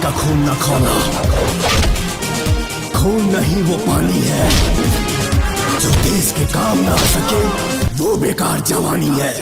का खून न खोना। खून नहीं वो पानी है जो देश के काम ना आ सके, वो बेकार जवानी है।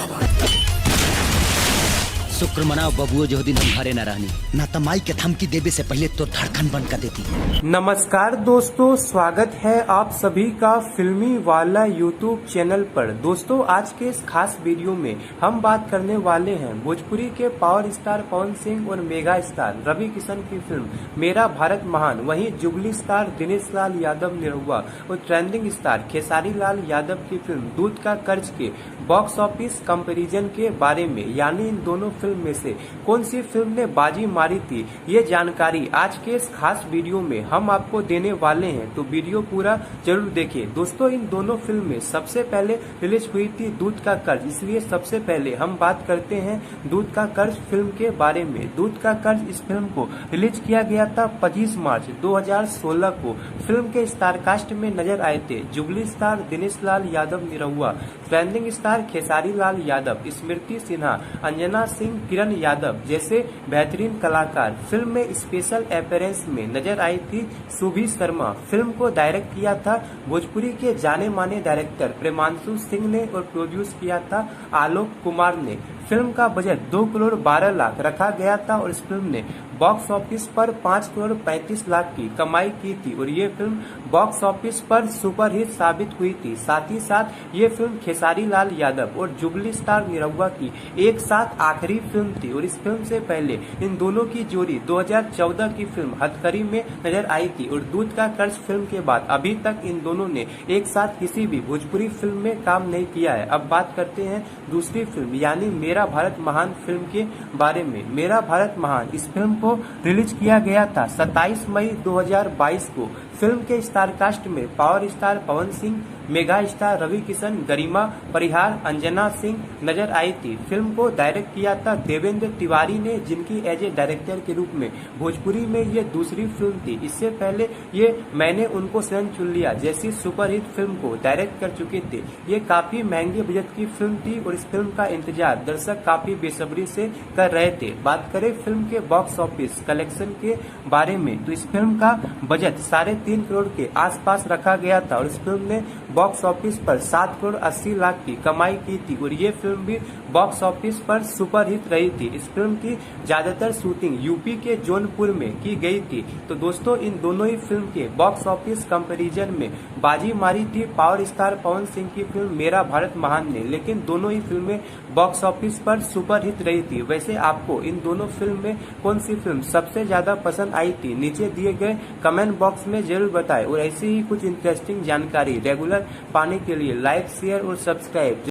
शुक्र मनाओ बबुओ जो दिन हम घरे न रहनी, ना तमाई के धमकी देवे से पहले तो धड़कन बंद कर देती। नमस्कार दोस्तों, स्वागत है आप सभी का फिल्मी वाला यूट्यूब चैनल पर। दोस्तों आज के इस खास वीडियो में हम बात करने वाले हैं भोजपुरी के पावर स्टार पवन सिंह और मेगा स्टार रवि किशन की फिल्म मेरा भारत महान, वहीं जुबली स्टार दिनेश लाल यादव निरहुआ और ट्रेंडिंग स्टार खेसारी लाल यादव की फिल्म दूध का कर्ज के बॉक्स ऑफिस कंपैरिजन के बारे में, यानी इन दोनों फिल्म में से कौन सी फिल्म ने बाजी मारी थी, ये जानकारी आज के इस खास वीडियो में हम आपको देने वाले हैं, तो वीडियो पूरा जरूर देखिए। दोस्तों इन दोनों फिल्म में सबसे पहले रिलीज हुई थी दूध का कर्ज, इसलिए सबसे पहले हम बात करते हैं दूध का कर्ज फिल्म के बारे में। दूध का कर्ज इस फिल्म को रिलीज किया गया था 25 मार्च 2016 को। फिल्म के स्टारकास्ट में नजर आए थे jubilee star Dinesh Lal Yadav Nirahua, trending star Khesari Lal Yadav, स्मृति सिन्हा, अंजना सिंह, किरण यादव जैसे बेहतरीन कलाकार। फिल्म में स्पेशल अपीयरेंस में नजर आई थी सुभी शर्मा। फिल्म को डायरेक्ट किया था भोजपुरी के जाने माने डायरेक्टर प्रेमांशु सिंह ने और प्रोड्यूस किया था आलोक कुमार ने। फिल्म का बजट 2 करोड़ 12 लाख रखा गया था और इस फिल्म ने बॉक्स ऑफिस पर 5 करोड़ 35 लाख की कमाई की थी और ये फिल्म बॉक्स ऑफिस पर सुपरहिट साबित हुई थी। साथ ही साथ ये फिल्म खेसारी लाल यादव और जुबली स्टार निरहुआ की एक साथ आखिरी फिल्म थी और इस फिल्म से पहले इन दोनों की जोड़ी 2014 की फिल्म हथकड़ी में नजर आई थी और दूध का कर्ज फिल्म के बाद अभी तक इन दोनों ने एक साथ किसी भी भोजपुरी फिल्म में काम नहीं किया है। अब बात करते हैं दूसरी फिल्म यानी मेरा भारत महान फिल्म के बारे में। मेरा भारत महान इस फिल्म को रिलीज किया गया था 27 मई 2022 को। फिल्म के स्टारकास्ट में power star Pawan Singh, mega star Ravi Kishan, गरिमा परिहार, अंजना सिंह नजर आई थी। फिल्म को डायरेक्ट किया था देवेंद्र तिवारी ने, जिनकी एज ए डायरेक्टर के रूप में भोजपुरी में ये दूसरी फिल्म थी। इससे पहले ये मैंने उनको स्वयं चुन लिया जैसी सुपरहिट फिल्म को डायरेक्ट कर चुके थे। ये काफी महंगे बजट की फिल्म थी और इस फिल्म का इंतजार दर्शक काफी बेसब्री से कर रहे थे। बात करें फिल्म के बॉक्स ऑफिस कलेक्शन के बारे में तो इस फिल्म का बजट 3.5 करोड़ के आसपास रखा गया था और इस फिल्म ने बॉक्स ऑफिस पर 7 करोड़ 80 लाख की कमाई की थी और ये फिल्म भी बॉक्स ऑफिस पर सुपरहिट रही थी। इस फिल्म की ज्यादातर शूटिंग यूपी के जौनपुर में की गई थी। तो दोस्तों इन दोनों ही फिल्म के बॉक्स ऑफिस कंपैरिजन में बाजी मारी थी पावर स्टार पवन सिंह की फिल्म मेरा भारत महान ने, लेकिन दोनों ही फिल्में बॉक्स ऑफिस पर सुपरहिट रही थी। वैसे आपको इन दोनों फिल्म में कौन सी फिल्म सबसे ज्यादा पसंद आई थी, नीचे दिए गए कमेंट बॉक्स में जरूर बताएं और ऐसी ही कुछ इंटरेस्टिंग जानकारी रेगुलर पाने के लिए लाइक, शेयर और सब्सक्राइब